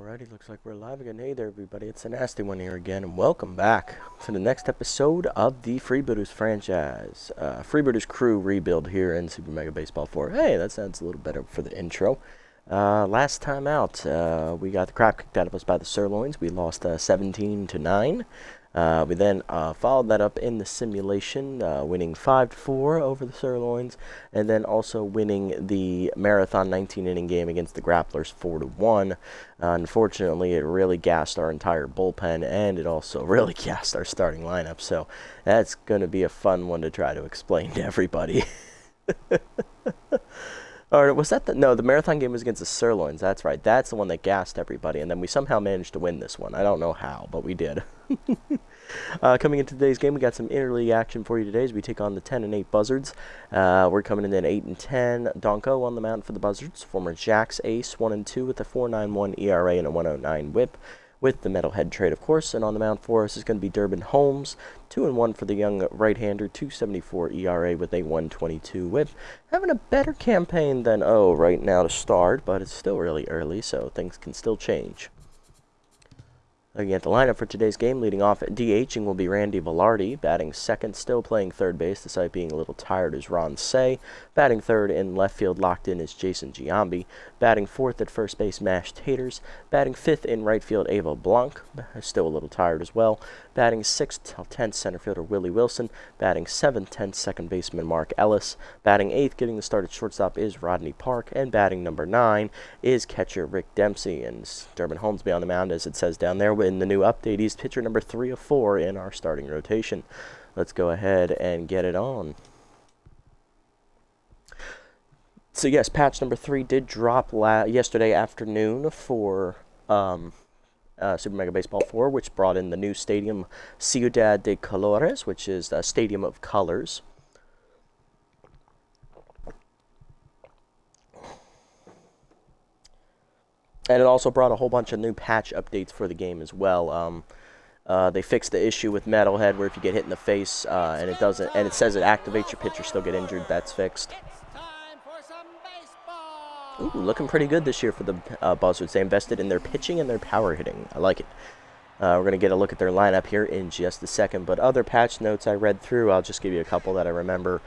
Alrighty, looks like we're live again. Hey there, everybody. It's a nasty one here again, and welcome back to the next episode of the Freebooters franchise. Freebooters crew rebuild here in Super Mega Baseball 4. Hey, that sounds a little better for the intro. Last time out, we got the crap kicked out of us by the Sirloins. We lost 17-9. We then followed that up in the simulation, winning 5-4 over the Sirloins, and then also winning the Marathon 19-inning game against the Grapplers 4-1. Unfortunately, it really gassed our entire bullpen, and it also really gassed our starting lineup, so that's going to be a fun one to try to explain to everybody. Or was that the Marathon game was against the Sirloins. That's right. That's the one that gassed everybody, and then we somehow managed to win this one. I don't know how, but we did. Coming into today's game, we got some interleague action for you today as we take on the 10-8 Buzzards. We're coming in at 8-10. Donko on the mound for the Buzzards. Former Jack's ace, 1-2 with a 4.91 ERA and a 1.09 WHIP. With the Metalhead trade, of course, and on the mound for us is going to be Durbin Holmes, 2-1 for the young right-hander, 2.74 ERA with a 1.22 WHIP. Having a better campaign than right now to start, but it's still really early, so things can still change. Looking at the lineup for today's game, leading off at DHing will be Randy Velarde. Batting second, still playing third base, despite being a little tired, is Ron Say. Batting third in left field, locked in, is Jason Giambi. Batting fourth at first base, Mash Taters. Batting fifth in right field, Ava Blanc, still a little tired as well. Batting sixth till 10th, center fielder Willie Wilson. Batting seventh, 10th, second baseman Mark Ellis. Batting eighth, getting the start at shortstop, is Rodney Park. And batting number 9 is catcher Rick Dempsey. And Durbin Holmes be on the mound, as it says down there. In the new update, he's pitcher number 3 of 4 in our starting rotation. Let's go ahead and get it on. So yes, patch number 3 did drop yesterday afternoon for Super Mega Baseball 4, which brought in the new stadium Ciudad de Colores, which is a stadium of colors. And it also brought a whole bunch of new patch updates for the game as well. They fixed the issue with Metalhead, where if you get hit in the face and it says it activates your pitcher, still get injured. That's fixed. Ooh, looking pretty good this year for the Buzzards. They invested in their pitching and their power hitting. I like it. We're going to get a look at their lineup here in just a second. But other patch notes I read through, I'll just give you a couple that I remember.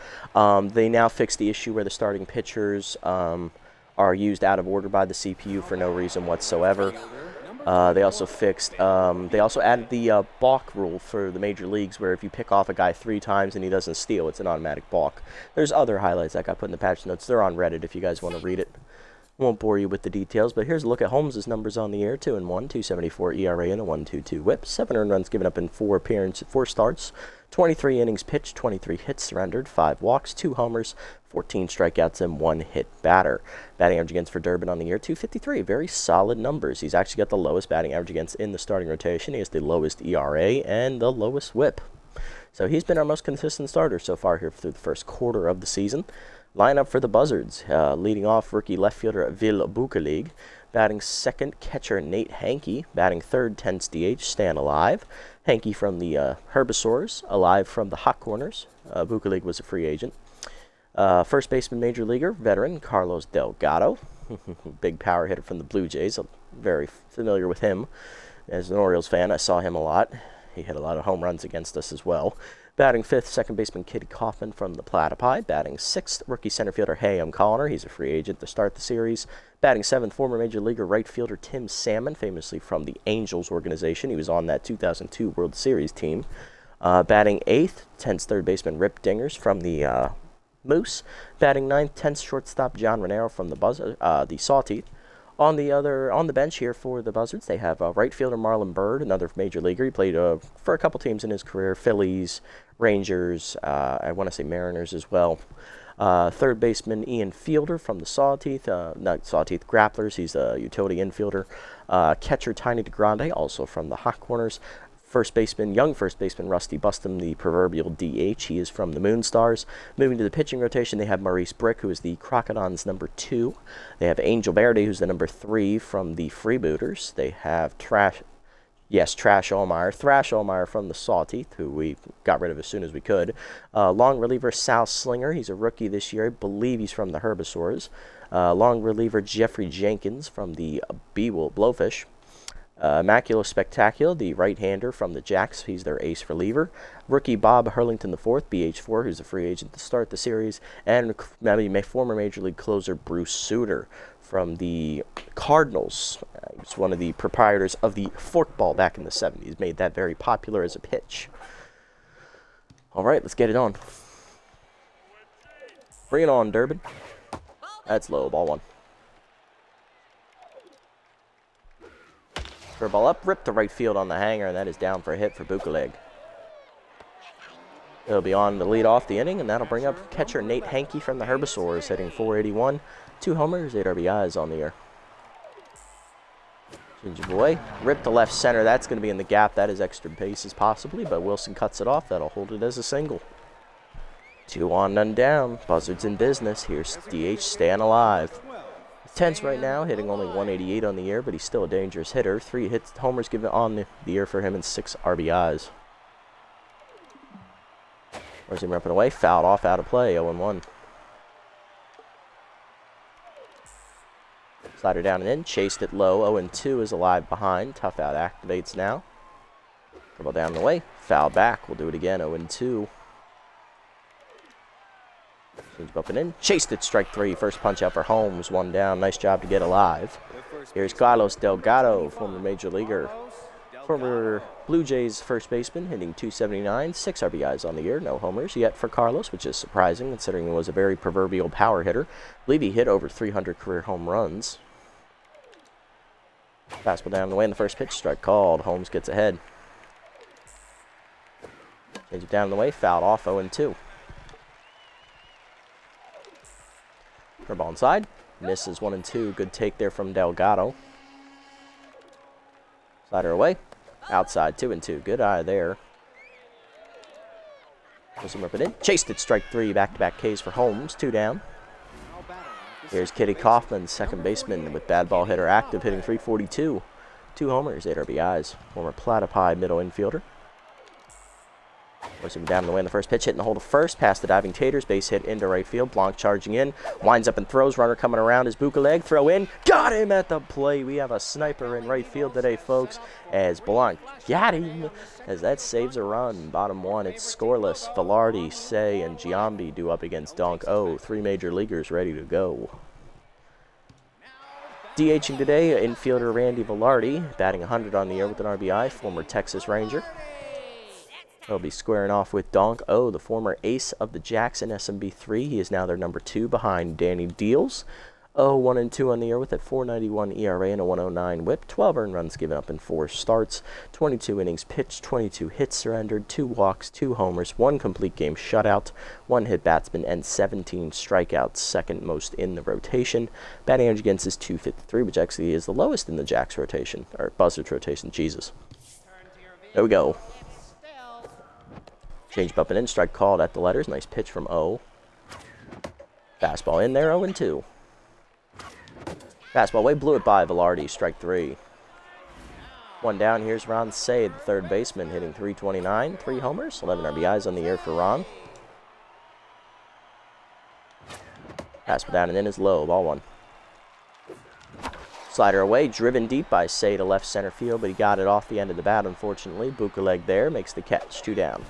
They now fixed the issue where the starting pitchers are used out of order by the CPU for no reason whatsoever. They also added the balk rule for the major leagues, where if you pick off a guy 3 times and he doesn't steal, it's an automatic balk. There's other highlights that got put in the patch notes. They're on Reddit if you guys want to read it. Won't bore you with the details, but here's a look at Holmes' numbers on the year. 2-1, 2.74 ERA and a 1.22 WHIP. 7 earned runs given up in 4 starts. 23 innings pitched, 23 hits surrendered, 5 walks, 2 homers, 14 strikeouts, and 1 hit batter. Batting average against for Durbin on the year, 2.53. Very solid numbers. He's actually got the lowest batting average against in the starting rotation. He has the lowest ERA and the lowest WHIP. So he's been our most consistent starter so far here through the first quarter of the season. Lineup for the Buzzards, leading off rookie left fielder Vil Buchelig. Batting second, catcher Nate Hankey. Batting third, 10th DH, Stan Alive. Hankey from the Herbisaurs, Alive from the Hot Corners. Buchelig was a free agent. First baseman, major leaguer, veteran Carlos Delgado. Big power hitter from the Blue Jays. I'm very familiar with him. As an Orioles fan, I saw him a lot. He hit a lot of home runs against us as well. Batting fifth, second baseman Kitty Kaufman from the Platypi. Batting sixth, rookie center fielder Hayam Connor. He's a free agent to start the series. Batting seventh, former major leaguer right fielder Tim Salmon, famously from the Angels organization. He was on that 2002 World Series team. Batting eighth, 10th third baseman Rip Dingers from the Moose. Batting ninth, 10th shortstop John Renero from the Sawteeth. On the bench here for the Buzzards, they have right fielder Marlon Byrd, another major leaguer. He played for a couple teams in his career: Phillies, Rangers, I want to say Mariners as well. Third baseman Ian Fielder from the Grapplers. He's a utility infielder. Catcher Tiny DeGrande, also from the Hot Corners. Young first baseman Rusty Bustum, the proverbial DH. He is from the Moonstars. Moving to the pitching rotation, they have Maurice Brick, who is the Crocodons' number 2. They have Angel Verde, who's the number 3 from the Freebooters. They have Thrash Allmeyer from the Sawteeth, who we got rid of as soon as we could. Long reliever Sal Slinger, he's a rookie this year. I believe he's from the Herbisaurs. Long reliever Jeffrey Jenkins from the Blowfish. Immaculate Spectacular, the right-hander from the Jacks. He's their ace reliever. Rookie Bob Hurlington IV, BH4, who's a free agent to start the series. And former Major League closer Bruce Sutter from the Cardinals. He's one of the proprietors of the forkball back in the 70s. Made that very popular as a pitch. All right, let's get it on. Bring it on, Durbin. That's low, ball one. Ball up, ripped to right field on the hanger, and that is down for a hit for Bukaleg. He'll be on to lead off the inning, and that'll bring up catcher Nate Hankey from the Herbivores, hitting .481. 2 homers, 8 RBIs on the year. Ginger Boy, ripped to left center. That's going to be in the gap. That is extra bases possibly, but Wilson cuts it off. That'll hold it as a single. 2 on, none down. Buzzards in business. Here's DH staying alive. Tense right now, hitting only .188 on the year, but he's still a dangerous hitter. 3 hits, homers given on the year for him and 6 RBIs. Where's him ripping away? Fouled off, out of play, 0-1. Slider down and in, chased it low, 0-2 is alive behind. Tough out activates now. Dribble down the way, fouled back, we'll do it again, 0-2. Change up and in. Chased it, strike 3. First punch out for Holmes. 1 down. Nice job to get alive. Here's Carlos Delgado, former major leaguer. Former Blue Jays first baseman, hitting .279. 6 RBIs on the year. No homers yet for Carlos, which is surprising considering he was a very proverbial power hitter. I believe he hit over 300 career home runs. Fastball down the way in the first pitch. Strike called. Holmes gets ahead. Change it down the way. Fouled off, 0-2. Curveball inside. Misses 1-2. Good take there from Delgado. Slider away. Outside 2-2. Good eye there. Goes him up and in. Chased it. Strike 3. Back-to-back Ks for Holmes. 2 down. Here's Kitty Kaufman, second baseman with bad ball hitter active, hitting .342. 2 homers, 8 RBIs. Former Platypi middle infielder. Goes him down the way in the first pitch, hitting the hole to first, past the diving Taters, base hit into right field. Blanc charging in, winds up and throws. Runner coming around is Bukaleg. Throw in, got him at the plate. We have a sniper in right field today, folks, as Blanc got him, as that saves a run. Bottom 1, it's scoreless. Velarde, Say, and Giambi do up against Donk O. 3 major leaguers ready to go. DHing today, infielder Randy Velarde, batting 100 on the year with an RBI, former Texas Ranger. He'll be squaring off with Donk O, the former ace of the Jacks in SMB4. He is now their number 2 behind Danny Deals. 1-2 on the year with a .491 ERA and a .109 whip. 12 earned runs given up in 4 starts. 22 innings pitched, 22 hits surrendered, 2 walks, 2 homers, 1 complete game shutout, 1 hit batsman, and 17 strikeouts, second most in the rotation. Batting average against is .253, which actually is the lowest in the Jacks rotation, or Buzzards rotation. Jesus. There we go. Change up and in, strike called at the letters. Nice pitch from O. Fastball in there, 0-2. Fastball away, blew it by Velarde, strike 3. 1 down, here's Ron Say, the third baseman, hitting .329. 3 homers, 11 RBIs on the year for Ron. Fastball down and in is low, ball 1. Slider away, driven deep by Say to left center field, but he got it off the end of the bat, unfortunately. Bukaleg there, makes the catch, 2 down.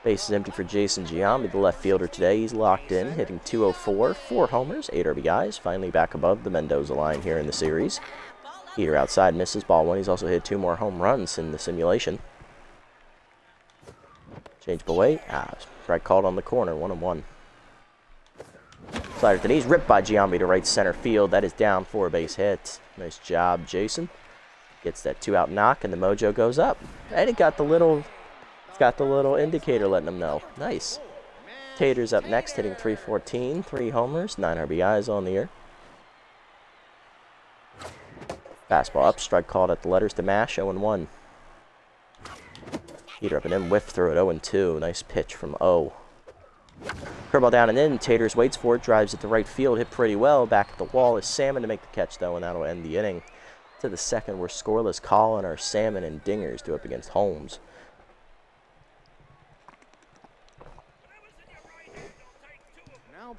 Base is empty for Jason Giambi, the left fielder today. He's locked in, hitting .204, 4 homers, 8 RBIs. Finally back above the Mendoza line here in the series. Heater outside, misses ball 1. He's also hit 2 more home runs in the simulation. Change away. Strike called on the corner, 1-1. Slider to the knees, ripped by Giambi to right center field. That is down for a base hit. Nice job, Jason. Gets that 2-out knock, and the mojo goes up. And it got the little... It's got the little indicator letting them know. Nice. Taters up next, hitting .314, 3 homers, 9 RBIs on the year. Fastball up, strike called at the letters to Mash, 0-1. Heater up and in, whiff through it, 0-2. Nice pitch from O. Curveball down and in, Taters waits for it, drives it to right field, hit pretty well. Back at the wall is Salmon to make the catch, though, and that'll end the inning. To the second, we're scoreless. Colin, our Salmon, and Dingers do up against Holmes.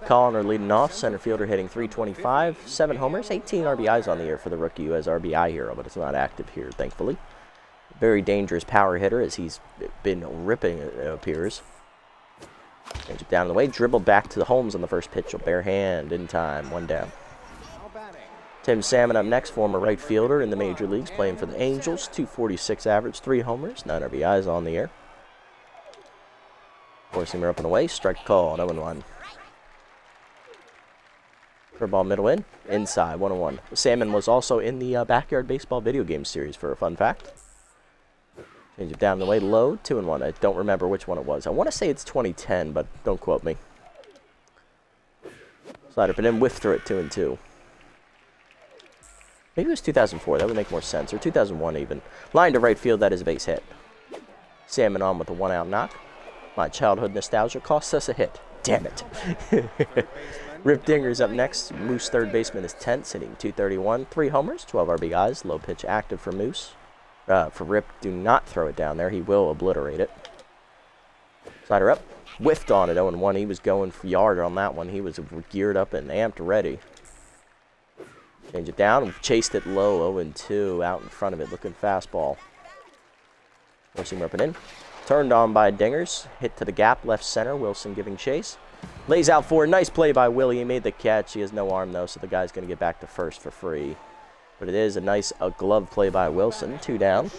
Colliner leading off, center fielder hitting .325, 7 homers, 18 RBIs on the year for the rookie who has RBI hero, but it's not active here, thankfully. Very dangerous power hitter as he's been ripping, it appears. Change it down the way, dribbled back to the Holmes on the first pitch, a bare hand in time, 1 down. Tim Salmon up next, former right fielder in the major leagues, playing for the Angels, .246 average, 3 homers, 9 RBIs on the year. Forcing her up and away, strike call, 0-1. Curveball middle in, inside, 1-1. Salmon was also in the Backyard Baseball video game series for a fun fact. Change it down the way, low, 2-1. I don't remember which one it was. I want to say it's 2010, but don't quote me. Slide up and in, whiff through it, 2-2. Maybe it was 2004, that would make more sense, or 2001 even. Line to right field, that is a base hit. Salmon on with a 1-out knock. My childhood nostalgia costs us a hit. Damn it. Rip Dinger's up next. Moose third baseman is tense, hitting .231. 3 homers, 12 RBIs. Low pitch active for Moose. For Rip, do not throw it down there. He will obliterate it. Slider up. Whiffed on it, 0-1. He was going for yard on that one. He was geared up and amped ready. Change it down. Chased it low, 0-2. Out in front of it, looking fastball. Forcing up and in. Turned on by Dingers. Hit to the gap, left center. Wilson giving chase. Lays out for a nice play by Willie. He made the catch. He has no arm, though, so the guy's going to get back to first for free. But it is a nice glove play by Wilson. 2 down.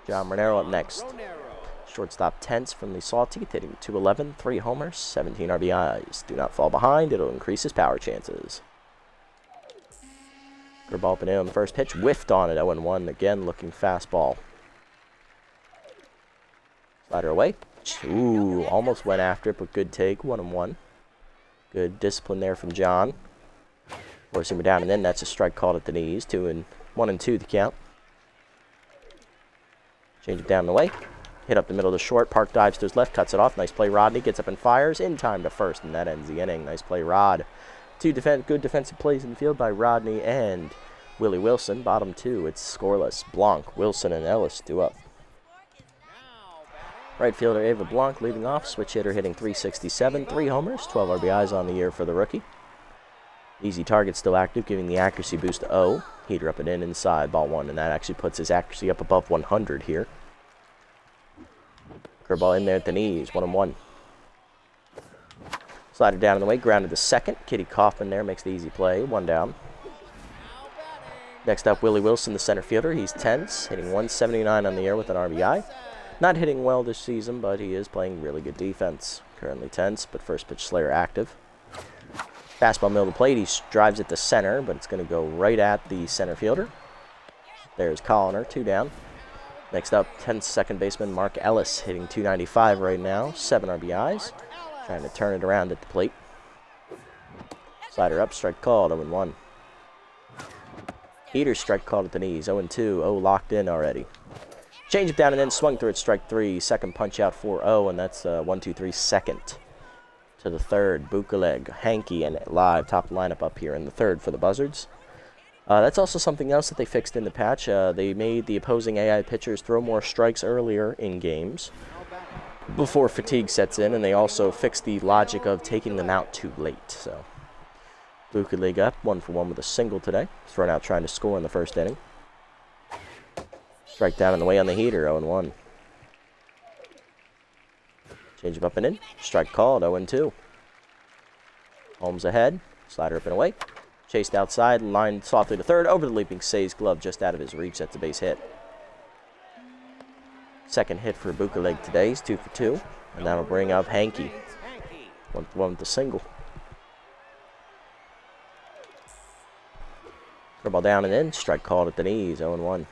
John Monero up next. Shortstop tense from the Sawteeth, hitting .211, 3 homers, 17 RBIs. Do not fall behind. It'll increase his power chances. Curveball up and in on the first pitch. Whiffed on it, 0-1. Again, looking fastball. Slider away. Ooh, almost went after it, but good take, 1-1. Good discipline there from John. Forcing him down and in, that's a strike called at the knees. 1-2 the count. Change it down the way. Hit up the middle of the short, Park dives to his left, cuts it off. Nice play, Rodney, gets up and fires in time to first, and that ends the inning. Nice play, Rod. 2 good defensive plays in the field by Rodney and Willie Wilson. Bottom 2, it's scoreless. Blanc, Wilson, and Ellis due up. Right fielder Ava Blanc leading off, switch hitter hitting .367, 3 homers, 12 RBIs on the year for the rookie. Easy target still active, giving the accuracy boost to 0. Heater up and in inside, ball 1, and that actually puts his accuracy up above 100 here. Curveball in there at the knees, 1-1. Slider down in the way, grounded to second. Kitty Kaufman there makes the easy play, 1 down. Next up, Willie Wilson, the center fielder. He's tense, hitting .179 on the year with an RBI. Not hitting well this season, but he is playing really good defense. Currently tense, but first pitch Slayer active. Fastball middle of the plate. He drives it to center, but it's going to go right at the center fielder. There's Colliner, 2 down. Next up, 10th second baseman Mark Ellis, hitting .295 right now, 7 RBIs. Trying to turn it around at the plate. Slider up, strike called, 0-1. Heater, strike called at the knees, 0-2. Locked in already. Change it down and then swung through it, strike 3. Second punch out 4-0, and that's 1-2-3 second. To the third, Bukaleg, Hankey, and live top lineup up here in the third for the Buzzards. That's also something else that they fixed in the patch. They made the opposing AI pitchers throw more strikes earlier in games before fatigue sets in, and they also fixed the logic of taking them out too late. So, Bukaleg up 1-for-1 with a single today. Thrown out trying to score in the first inning. Strike down in the way on the heater, 0-1. Change him up and in. Strike called, 0-2. Holmes ahead. Slider up and away. Chased outside, lined softly to third. Over the leaping Say's glove, just out of his reach. That's a base hit. Second hit for Bukaleg today. He's 2 for 2. And that'll bring up Hankey. 1-for-1 with the single. Curveball down and in. Strike called at the knees, 0-1.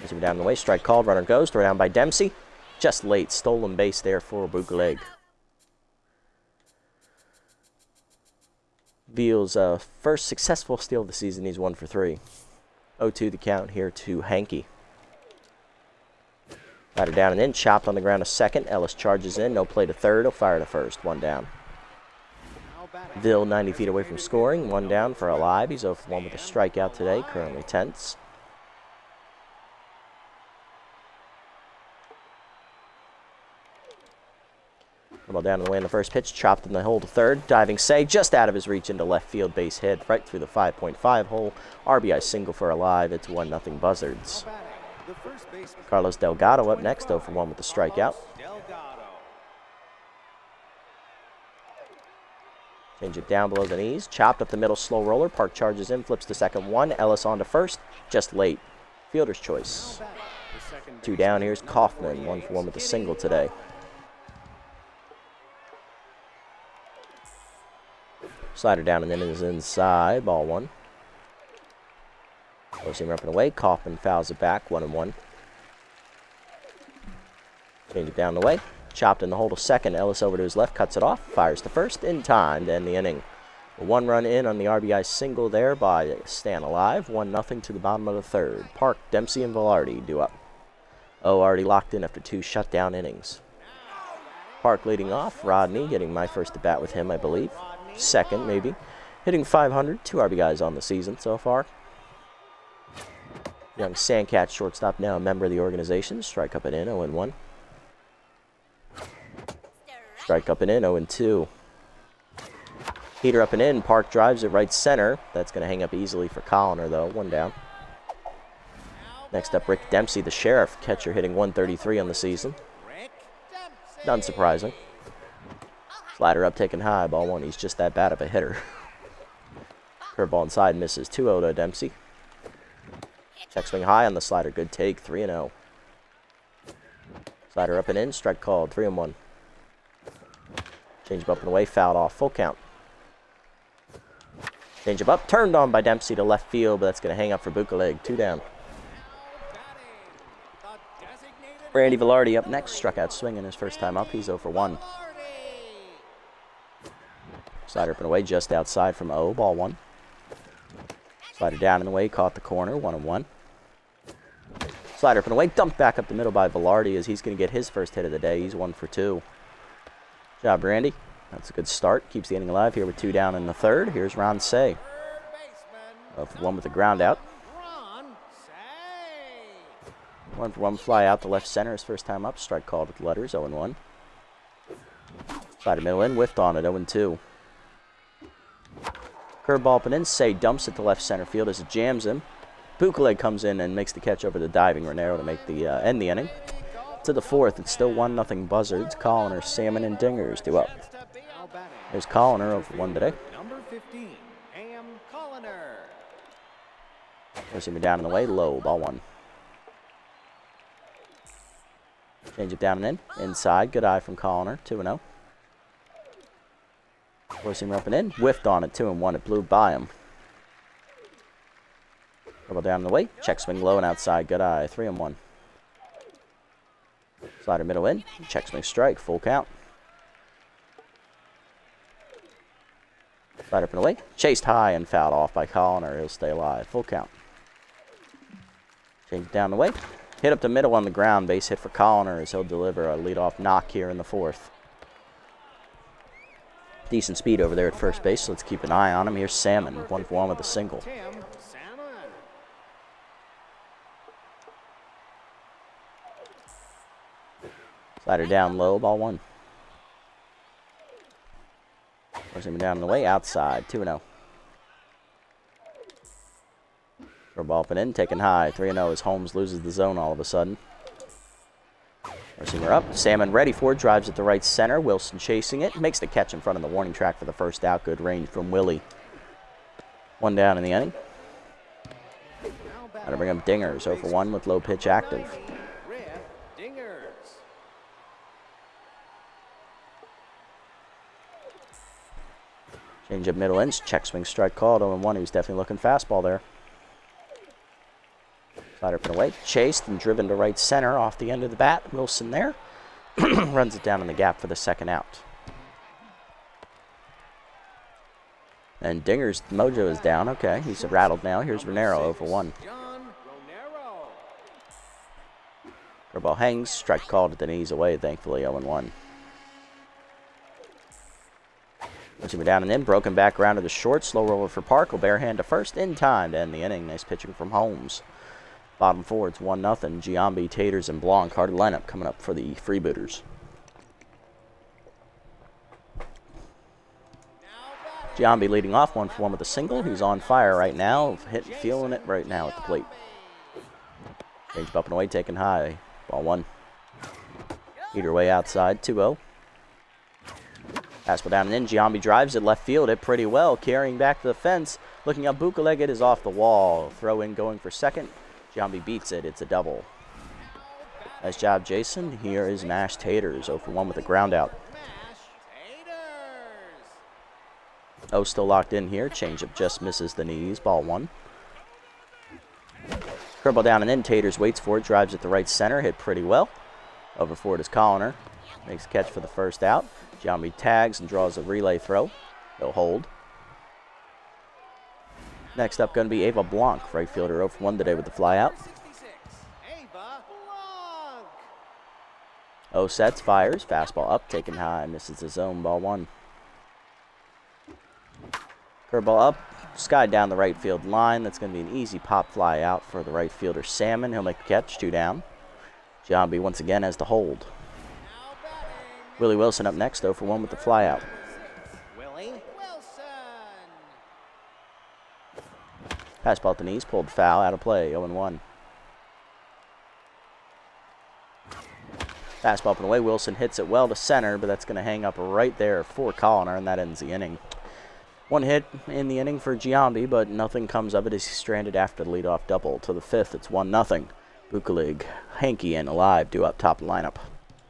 As him down the way, strike called, runner goes, throw down by Dempsey. Just late, stolen base there for Bukaleg. Veal's first successful steal of the season, he's 1 for 3. 0-2 the count here to Hankey. Batter down and in, chopped on the ground to second. Ellis charges in, no play to third, he'll fire to first, 1 down. Veal 90 feet away from scoring, 1 down for Alive. He's 0 for 1 with a strikeout today, currently tense. Ball down in the way in the first pitch, chopped in the hole to third. Diving say, just out of his reach into left field, base hit, right through the 5.5 hole. RBI single for Alive. It's 1-0 Buzzards. Carlos Delgado up next, 0 for 1 with the strikeout. Change it down below the knees. Chopped up the middle, slow roller. Park charges in, flips to second one. Ellis on to first, just late. Fielder's choice. 2 down, here's Kaufman, 1 for 1 with a single today. Slider down and then is inside, ball 1. Four-seamer up and away. Kaufman fouls it back, 1-1. Change it down the way. Chopped in the hole to second. Ellis over to his left, cuts it off, fires to first in time to end the inning. A 1-run in on the RBI single there by Stan Alive. 1-0 to the bottom of the third. Park, Dempsey, and Velarde due up. already locked in after 2 shutdown innings. Park leading off. Rodney getting my first at bat with him, I believe. Second, maybe. Hitting 500. 2 RBIs on the season so far. Young Sandcat, shortstop, now a member of the organization. Strike up and in, 0-1. Strike up and in, 0-2. Heater up and in. Park drives it right center. That's going to hang up easily for Colliner, though. 1 down. Next up, Rick Dempsey, the Sheriff. Catcher hitting 133 on the season. Not surprising. Slider up, taken high. Ball 1. He's just that bad of a hitter. Curveball inside, misses. 2-0 to Dempsey. Check swing high on the slider. Good take. 3-0. Slider up and in. Strike called. 3-1. Change up and away. Fouled off. Full count. Change up. Turned on by Dempsey to left field, but that's going to hang up for Bukaleg. 2 down. Randy Velarde up next. Struck out swinging his first time up. He's 0 for 1. Slider up and away just outside from 0. Ball 1. Slider down in the way. Caught the corner. 1-1. Slider up and away. Dumped back up the middle by Velarde as he's going to get his first hit of the day. He's 1 for 2. Good job, Randy. That's a good start. Keeps the inning alive here with 2 down in the third. Here's Ron Say. 0 for 1 with the ground out. 1 for 1 fly out to left center. His first time up. Strike called with the letters. 0-1. Slider middle in. Whiffed on it. 0-2. Curveball up and in. Say dumps it to left center field as it jams him. Bukaleg comes in and makes the catch over the diving Renero to make the end the inning. To the 4th, it's still 1-0 Buzzards. Colliner, Salmon, and Dingers due up. There's Colliner 0 for 1 today. Number 15, Ham Colliner. There's him down in the way, low, ball 1. Change it down and in. Inside, good eye from Colliner, 2-0. Force him up and in. Whiffed on it, 2-1. It blew by him. Double down in the way. Check swing low and outside, good eye, 3-1. Slider middle in. Check swing strike, full count. Slider up and away. Chased high and fouled off by Colliner. He'll stay alive, full count. Change it down the way. Hit up the middle on the ground. Base hit for Colliner as he'll deliver a leadoff knock here in the 4th. Decent speed over there at first base, so let's keep an eye on him. Here's Salmon, 1 for 1 with a single. Slider down low, ball 1. Force him down in the way, outside, 2-0. Ball up and in, taken high, 3-0 as Holmes loses the zone all of a sudden. Receiver up, Salmon ready for it, drives it to right center. Wilson chasing it, makes the catch in front of the warning track for the first out. Good range from Willie. 1 down in the inning. Gotta bring up Dingers, 0 for 1 with low pitch active. Change up middle ends, check swing strike called, 0-1. He was definitely looking fastball there. Slider up and away, chased and driven to right center off the end of the bat. Wilson there. Runs it down in the gap for the second out. And Dinger's mojo is down. Okay, he's rattled now. Here's Renero, 0 for 1. Curveball hangs, strike called at the knees away, thankfully, 0-1. Once he down and in, broken back around to the short, slow roller for Park. Will bare hand to first in time to end the inning. Nice pitching from Holmes. Bottom 4, it's 1-0. Giambi, Taters, and Blanc. Hard lineup coming up for the Freebooters. Giambi leading off 1-for-1 with a single. He's on fire right now. Feeling it right now at the plate. Change up and away, taken high. Ball 1. Either way outside, 2-0. Fastball down and in. Giambi drives it left field. It pretty well. Carrying back to the fence. Looking up Bukaleg. It is off the wall. Throw in going for second. Giambi beats it. It's a double. Nice job, Jason. Here is Mashed Taters. 0-for-1 with a ground out. Oh, still locked in here. Changeup just misses the knees. Ball 1. Curveball down and in. Taters waits for it. Drives it to right center. Hit pretty well. Over for it is Colliner. Makes a catch for the first out. Giambi tags and draws a relay throw. He'll hold. Next up going to be Ava Blanc. Right fielder 0-for-1 today with the fly out. Oh, sets, fires. Fastball up. Taken high. Misses the zone. Ball 1. Curveball up, sky down the right field line. That's going to be an easy pop fly out for the right fielder, Salmon. He'll make the catch, 2 down. Giambi once again has the hold. Willie Wilson up next, 0-for-1 with the fly out. Willie Wilson. Fastball at the knees, pulled foul, out of play, 0-1. Fastball up and away, Wilson hits it well to center, but that's going to hang up right there for Colliner, and that ends the inning. 1 hit in the inning for Giambi, but nothing comes of it as he's stranded after the leadoff double. To the 5th, it's 1-0. Bukalig, Hanky, and Alive due up top of the lineup.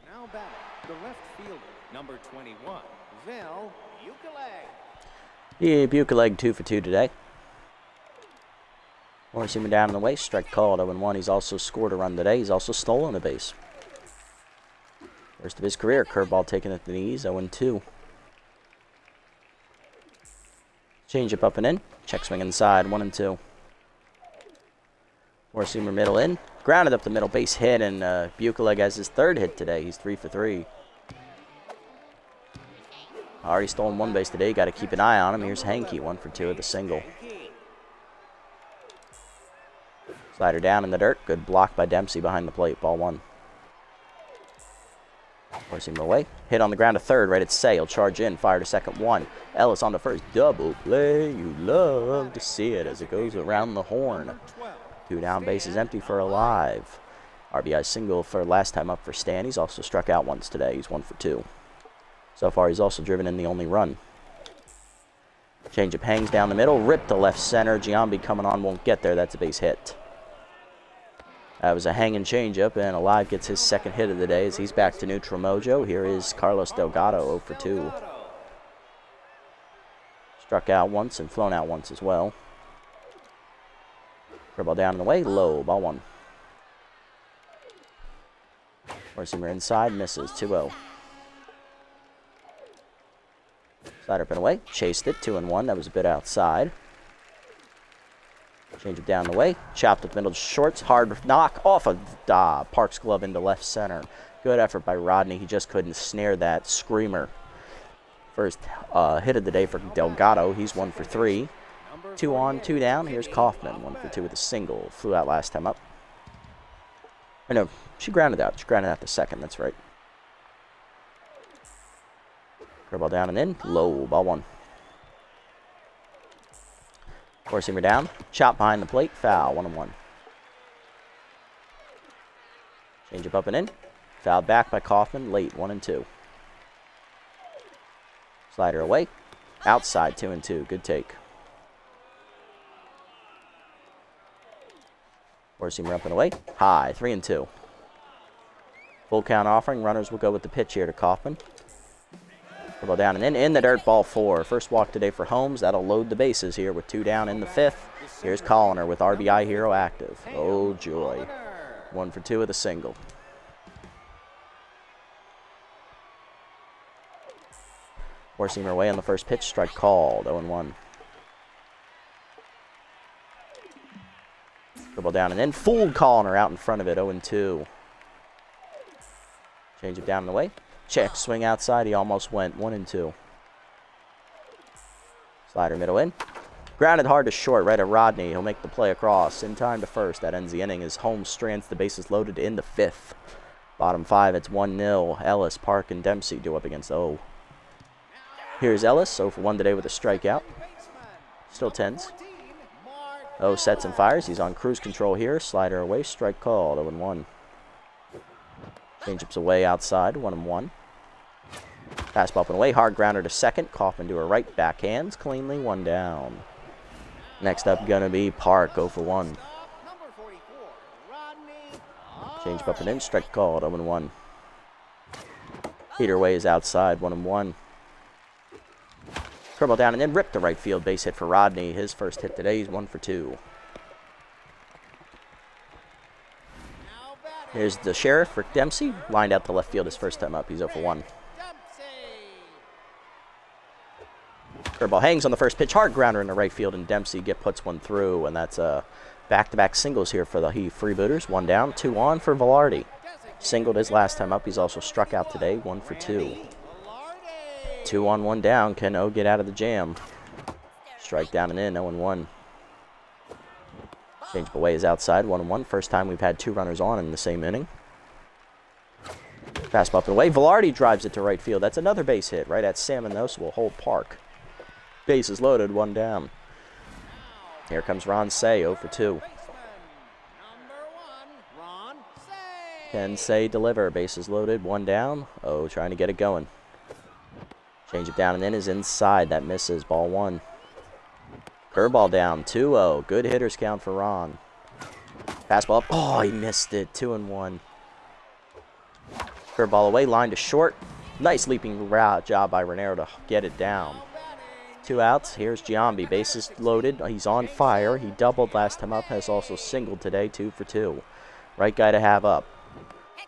Now back, the left fielder, number 21, Vil Bukaleg. Yeah, Bukaleg 2 for 2 today. Morrissey down in the way, strike called, 0-1. He's also scored a run today. He's also stolen a base. First of his career, curveball taken at the knees, 0-2. Changeup up and in. Check swing inside, 1-2. Morseamer middle in. Grounded up the middle, base hit, and Bukaleg has his 3rd hit today. He's 3 for 3. Already stolen 1 base today. Got to keep an eye on him. Here's Hanky, 1 for 2 with a single. Slider down in the dirt. Good block by Dempsey behind the plate. Ball 1. Forcing him away. Hit on the ground to 3rd, right at Say. He'll charge in. Fire to second, 1. Ellis on the first. Double play. You love to see it as it goes around the horn. 2 down, bases empty for Alive. RBI single for last time up for Stan. He's also struck out once today. He's 1 for 2. So far, he's also driven in the only run. Changeup hangs down the middle. Rip to left center. Giambi coming on. Won't get there. That's a base hit. That was a hanging changeup, and Alive gets his 2nd hit of the day as he's back to neutral mojo. Here is Carlos Delgado, 0 for 2. Struck out once and flown out once as well. Curveball down and away, low, ball 1. Morseamer inside, misses, 2-0. Slider up and away, chased it, 2-1. That was a bit outside. Change it down the way. Chopped up middle to shorts. Hard knock off of Park's glove into left center. Good effort by Rodney. He just couldn't snare that screamer. First hit of the day for Delgado. He's 1 for 3. 2 on, 2 down. Here's Kaufman. 1 for 2 with a single. Flew out last time up. Or no, she grounded out. She grounded out to second. That's right. Curveball down and in. Low. Ball 1. Forcing her down. Chop behind the plate. Foul. 1-1. Change up and in. Fouled back by Kaufman. Late. 1-2. Slider away. Outside. 2-2. Good take. Forcing her up and away. High. 3-2. Full count offering. Runners will go with the pitch here to Kaufman. Ball down and in the dirt, ball 4. First walk today for Holmes. That'll load the bases here with 2 down in the 5th. Here's Colliner with RBI hero active. Oh, joy. 1 for 2 with a single. Forcing her away on the first pitch. Strike called. 0-1. Dribble down and in. Fooled Colliner out in front of it. 0-2. Change it down in the way. Check, swing outside, he almost went. 1-2. Slider middle in. Grounded hard to short, right at Rodney. He'll make the play across. In time to first. That ends the inning as Holmes strands the bases loaded in the 5th. Bottom 5, it's 1-0. Ellis, Park, and Dempsey due up against O. Here's Ellis, 0 for 1 today with a strikeout. Still tens. O sets and fires. He's on cruise control here. Slider away. Strike called. 0-1. Changeup's away outside. 1-1. Fastball up and away. Hard grounder to second. Kaufman to her right. Backhands cleanly. 1 down. Next up gonna be Park. 0 for 1. Changeup up and in. Strike called. 0-1. Peter Way is outside. 1-1. Curveball down and in, ripped to right field. Base hit for Rodney. His first hit today. He's 1 for 2. Here's the Sheriff, Rick Dempsey. Lined out to left field his first time up. He's 0 for 1. Curveball hangs on the first pitch. Hard grounder in the right field, and Dempsey puts one through. And that's back-to-back singles here for the Freebooters. 1 down, 2 on for Velarde. Singled his last time up. He's also struck out today. 1 for 2. 2 on, 1 down. Can O get out of the jam? Strike down and in. 0-1. Changeup away is outside. 1-1. First time we've had 2 runners on in the same inning. Fastball up and away. Velarde drives it to right field. That's another base hit right at Salmon, though, so we'll hold Park. Bases loaded. 1 down. Here comes Ron Say. 0 for 2. Can Say deliver? Bases loaded. 1 down. O trying to get it going. Change it down and in is inside. That misses. Ball 1. Curveball down. 2-0. Good hitters count for Ron. Fastball up. Oh, he missed it. 2-1. Curveball away. Line to short. Nice leaping job by Renero to get it down. 2 outs. Here's Giambi. Bases loaded. He's on fire. He doubled last time up. Has also singled today. 2 for 2. Right guy to have up.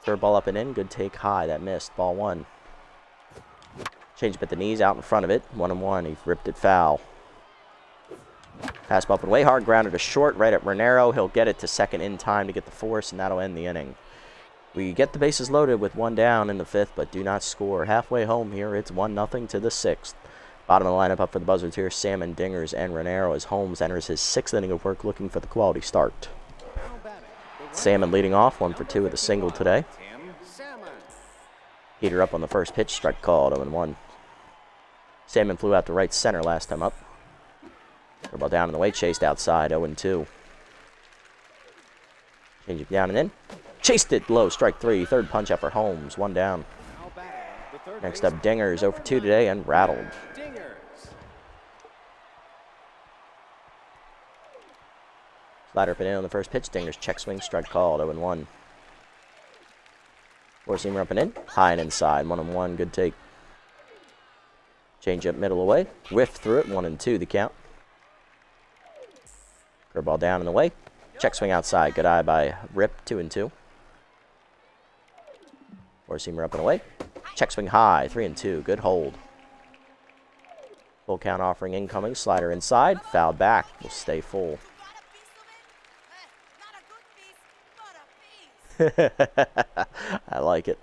Curveball up and in. Good take high. That missed. Ball 1. Change up at the knees, out in front of it. 1-1. He ripped it foul. Fastball up and away. Hard grounder to short, right at Renero. He'll get it to second in time to get the force, and that'll end the inning. We get the bases loaded with 1 down in the 5th, but do not score. Halfway home here, it's 1-0 to the 6th. Bottom of the lineup up for the Buzzards here, Salmon, Dingers, and Renero as Holmes enters his 6th inning of work looking for the quality start. Salmon leading off, 1 for 2 with a single today. Heater up on the first pitch, strike called. 0-1. Salmon flew out to right center last time up. Curveball down in the way, chased outside. 0-2. Change it down and in. Chased it low, strike 3. Third punch out for Holmes. 1 down. Next up, Dingers, 0 for 2 today and rattled. Slider up and in on the first pitch. Dingers check swing, strike called. 0-1. Four-seamer up and in. High and inside. 1-1. Good take. Change up middle away. Whiff through it. 1-2 the count. Curveball down in the way. Check swing outside. Good eye by Rip. 2-2. Four-seamer up and away. Check swing high. 3-2. Good hold. Full count offering incoming. Slider inside. Fouled back. Will stay full. I like it.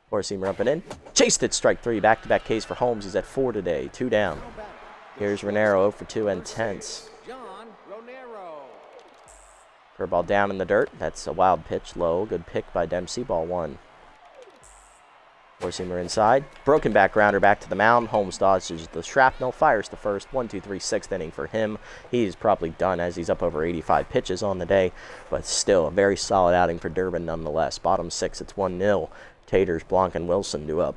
Four-seamer up and in. Chased it, strike 3. Back-to-back Ks for Holmes. He's at 4 today. 2 down. Here's Renero, 0 for 2 and tense. Curveball down in the dirt. That's a wild pitch, low. Good pick by Dempsey. Ball 1. Four-seamer inside. Broken back grounder back to the mound. Holmes dodges the shrapnel. Fires the first. 1-2-3, 6th inning for him. He's probably done as he's up over 85 pitches on the day. But still, a very solid outing for Durbin nonetheless. Bottom 6, it's 1-0. Taters, Blanc, and Wilson do up.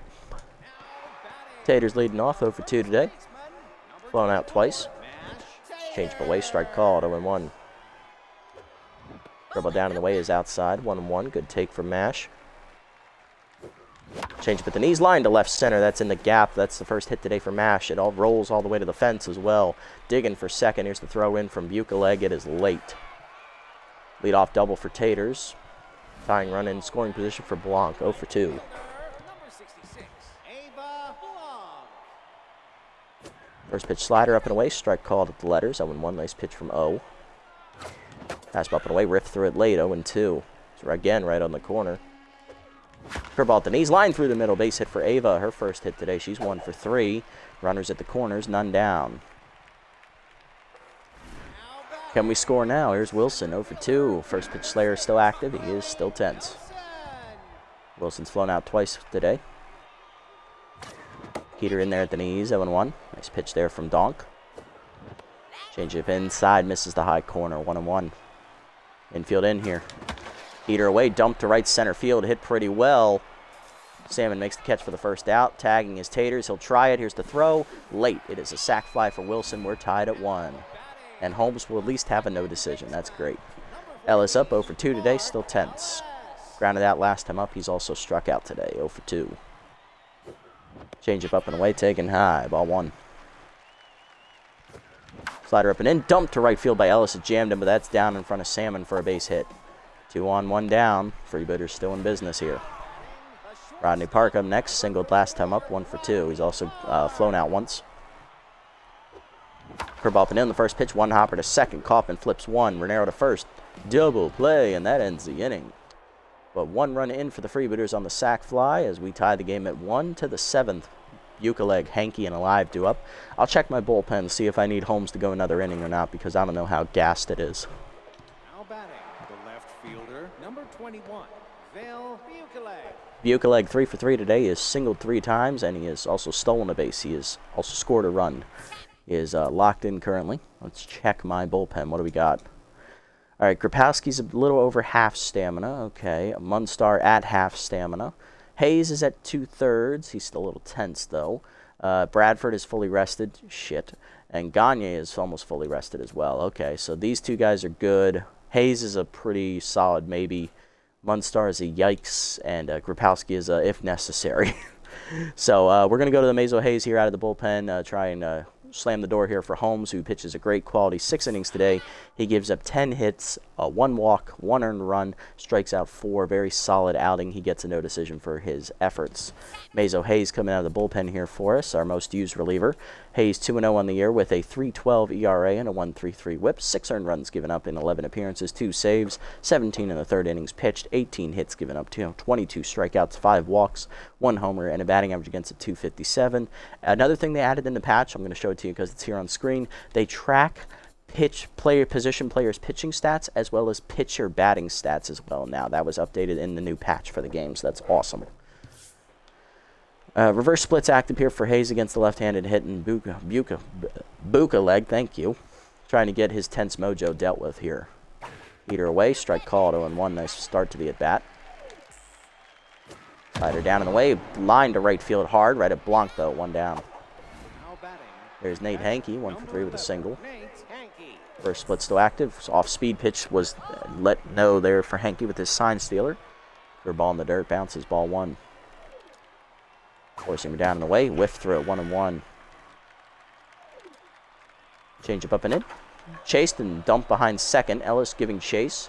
Taters leading off 0 for 2 today. Flown out twice. Change up away. Strike called. 0-1. Dribble down in the way is outside. 1-1. Good take from Mash. Change up at the knees, line to left center. That's in the gap. That's the first hit today for Mash. It all rolls all the way to the fence as well. Digging for second. Here's the throw in from Bucaleg. It is late. Leadoff double for Taters. Tying run in scoring position for Blanc. 0 for 2. First pitch slider up and away. Strike called at the letters. 0-1. Nice pitch from O. Fastball up and away. Riff through it late. 0-2. So again, right on the corner. Curveball at the knees, line through the middle, base hit for Ava. Her first hit today. She's 1 for 3. Runners at the corners, none down. Can we score now? Here's Wilson, 0 for 2. First pitch Slayer still active. He is still tense. Wilson's flown out twice today. Heater in there at the knees, 0-1. Nice pitch there from Donk. Change up inside, misses the high corner, 1-1. Infield in here. Heater away, dumped to right center field, hit pretty well. Salmon makes the catch for the first out, tagging his taters. He'll try it. Here's the throw. Late. It is a sac fly for Wilson. We're tied at 1. And Holmes will at least have a no decision. That's great. Ellis up 0 for 2 today, still tense. Grounded out last time up. He's also struck out today, 0 for 2. Change up and away, taken high. Ball 1. Slider up and in. Dumped to right field by Ellis. It jammed him, but that's down in front of Salmon for a base hit. 2 on, 1 down. Freebooters still in business here. Rodney Park up next. Singled last time up, 1 for 2. He's also flown out once. Curveball up and in. The first pitch. One hopper to second. Kaufman flips 1. Renero to first. Double play, and that ends the inning. But 1 run in for the Freebooters on the sac fly as we tie the game at 1 to the 7th. Bukaleg, Hankey, and Alive due up. I'll check my bullpen, see if I need Holmes to go another inning or not, because I don't know how gassed it is. Now batting, the left fielder, number 21, Vale Bukaleg. Bukaleg 3 for 3 today. He has singled 3 times, and he has also stolen a base. He has also scored a run. He is locked in currently. Let's check my bullpen. What do we got? All right, Grapowski's a little over half stamina. Okay, Munstar at half stamina. Hayes is at 2/3. He's still a little tense, though. Bradford is fully rested. Shit. And Gagne is almost fully rested as well. Okay, so these 2 guys are good. Hayes is a pretty solid maybe. Munstar is a yikes. And Grapowski is a if necessary. So we're going to go to the Mazo Hayes here out of the bullpen. Try and slam the door here for Holmes, who pitches a great quality 6 innings today. He gives up 10 hits, 1 walk, 1 earned run, strikes out 4. Very solid outing. He gets a no decision for his efforts. Mazo Hayes coming out of the bullpen here for us, our most used reliever. Hayes 2-0 on the year with a 3.12 ERA and a 1.33 whip. 6 earned runs given up in 11 appearances, 2 saves, 17 in the 3rd innings pitched, 18 hits given up, 22 strikeouts, 5 walks, 1 homer, and a batting average against a 257. Another thing they added in the patch, I'm going to show it to you because it's here on screen. They track position players' pitching stats as well as pitcher batting stats as well now. That was updated in the new patch for the game, so that's awesome. Reverse splits active here for Hayes against the left-handed hitting Bukaleg. Thank you. Trying to get his tense mojo dealt with here. Heater away, strike called 0-1. Nice start to the at-bat. Slider down and away, line to right field hard, right at Blanc though, 1 down. There's Nate Hankey, 1 for 3 with a single. First split still active. Off-speed pitch was let know there for Hankey with his sign stealer. Third ball in the dirt, bounces, ball 1. Forcing him down and away, whiff through it, 1-1. Change up and in. Chased and dumped behind second. Ellis giving chase.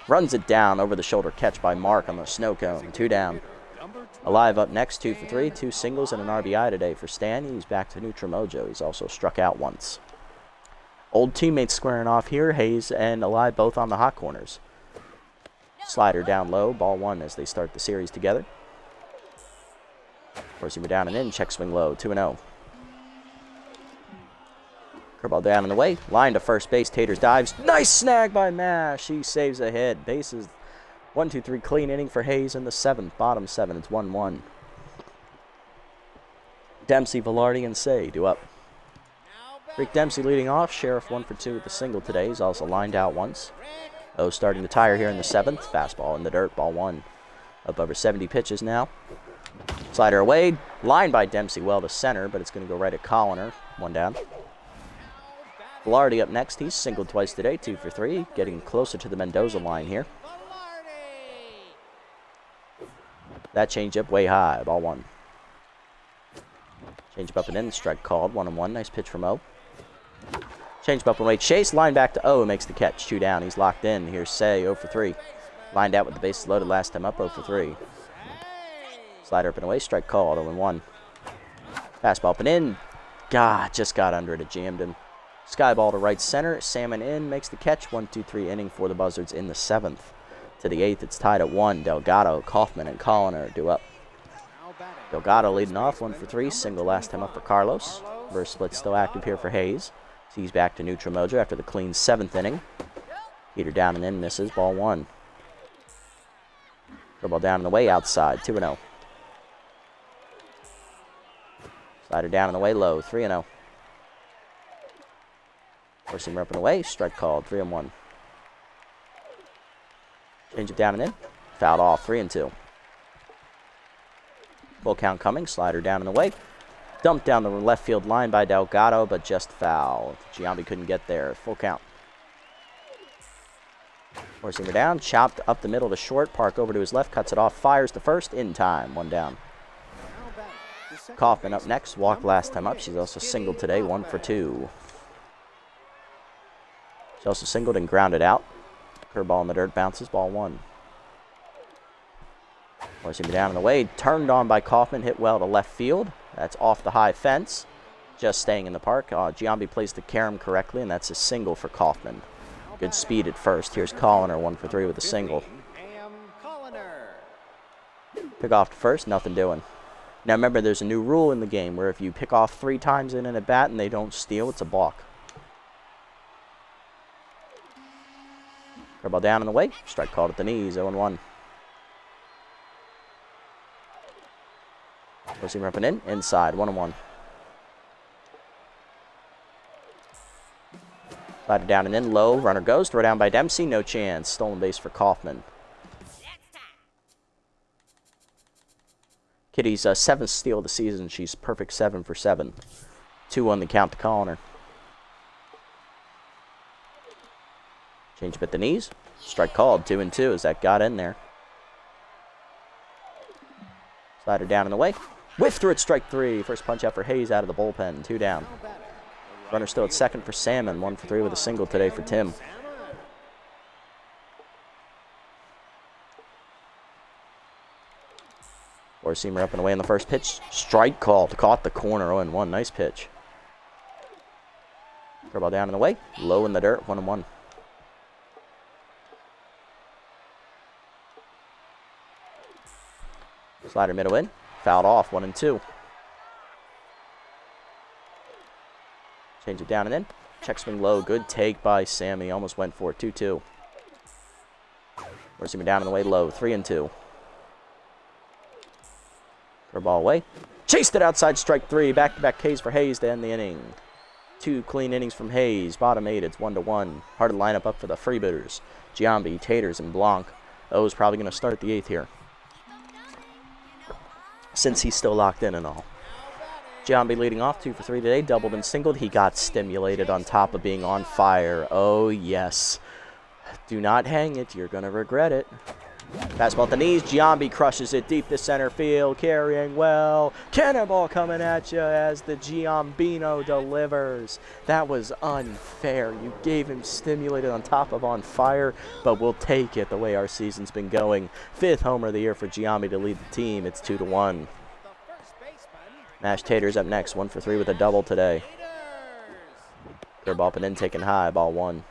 Runs it down over the shoulder catch by Mark on the snow cone. 2 down. Alive up next, 2 for 3. 2 singles and an RBI today for Stan. He's back to neutral mojo. He's also struck out once. Old teammates squaring off here. Hayes and Alive both on the hot corners. Slider down low. Ball 1 as they start the series together. Forcing him down and in. Check swing low. 2-0. Curveball down and away. Line to first base. Taters dives. Nice snag by Mash. He saves a hit. Bases 1-2-3 clean inning for Hayes in the 7th. Bottom 7. It's 1-1. Dempsey, Velarde, and Say do up. Rick Dempsey leading off. Sheriff 1 for 2 with the single today. He's also lined out once. O starting to tire here in the 7th. Fastball in the dirt. Ball 1. Up over 70 pitches now. Slider away. Line by Dempsey well to center, but it's going to go right at Colliner. 1 down. Velarde up next. He's singled twice today. 2 for 3. Getting closer to the Mendoza line here. That changeup way high. Ball 1. Changeup up and in. Strike called. 1-1. Nice pitch from O. Changeup up and away. Chase. Line back to O. Makes the catch. 2 down. He's locked in. Here's Say. 0 for 3. Lined out with the bases loaded last time up. 0 for 3. Slider up and away. Strike called. 0-1. Fastball up and in. God, just got under it. It jammed him. Sky ball to right center. Salmon in. Makes the catch. 1-2-3 inning for the Buzzards in the 7th. To the 8th, it's tied at 1. Delgado, Kaufman, and Colliner do up. Delgado leading off, 1 for 3. Single last time up for Carlos. Reverse split still active here for Hayes. So he's back to neutral mojo after the clean 7th inning. Heater down and in, misses. Ball 1. Curveball down and away, outside. 2-0. Slider down and away low, 3-0. Four-seamer up and away, strike called, 3-1. Change it down and in, fouled off, 3-2. Full count coming, slider down and away. Dumped down the left field line by Delgado, but just foul. Giambi couldn't get there, full count. Four-seamer down, chopped up the middle to short, Park over to his left, cuts it off, fires to first, in time, 1 down. Kaufman up next, walked last time up. She's also singled today, 1 for 2. She also singled and grounded out. Curveball in the dirt, bounces, ball 1. Four-seamer down and away, turned on by Kaufman, hit well to left field. That's off the high fence, just staying in the park. Giambi plays the carom correctly, and that's a single for Kaufman. Good speed at first. Here's Colliner, 1 for 3 with a single. Pick off to first, nothing doing. Now remember, there's a new rule in the game where if you pick off 3 times in an at-bat and they don't steal, it's a balk. Curveball down and away. Strike called at the knees, 0-1. Four-seamer up and in, inside, 1-1. Slider down and in, low, runner goes, throw down by Dempsey, no chance. Stolen base for Kaufman. Kitty's 7th steal of the season. She's perfect 7 for 7. 2-1 the count to Colliner. Change up at the knees. Strike called, 2-2 as that got in there. Slider down and away. Whiff through it, strike 3. First punch out for Hayes out of the bullpen, 2 down. Runner still at second for Salmon, 1 for 3 with a single today for Tim. Four-seamer up and away on the first pitch. Strike called, caught the corner, 0-1. Nice pitch. Curveball down and away, low in the dirt, 1-1. Slider middle in, fouled off, 1-2. Change it down and in. Check swing low, good take by Sammy. Almost went for it, 2-2. Four-seamer down and away low, 3-2. Curveball away. Chased it outside, strike 3. Back-to-back Ks for Hayes to end the inning. 2 clean innings from Hayes. Bottom 8, it's 1-1. Hard to line up for the Freebooters. Giambi, Taters, and Blanc. O's probably going to start the 8th here, since he's still locked in and all. Giambi leading off, 2 for 3 today, doubled and singled. He got stimulated on top of being on fire. Oh, yes. Do not hang it. You're going to regret it. Fastball at the knees. Giambi crushes it deep to center field, carrying well. Cannonball coming at you as the Giambino delivers. That was unfair. You gave him stimulated on top of on fire, but we'll take it the way our season's been going. 5th homer of the year for Giambi to lead the team. It's 2-1. Mash Taters up next, 1 for 3 with a double today. Curveball up and in, taken high, ball 1.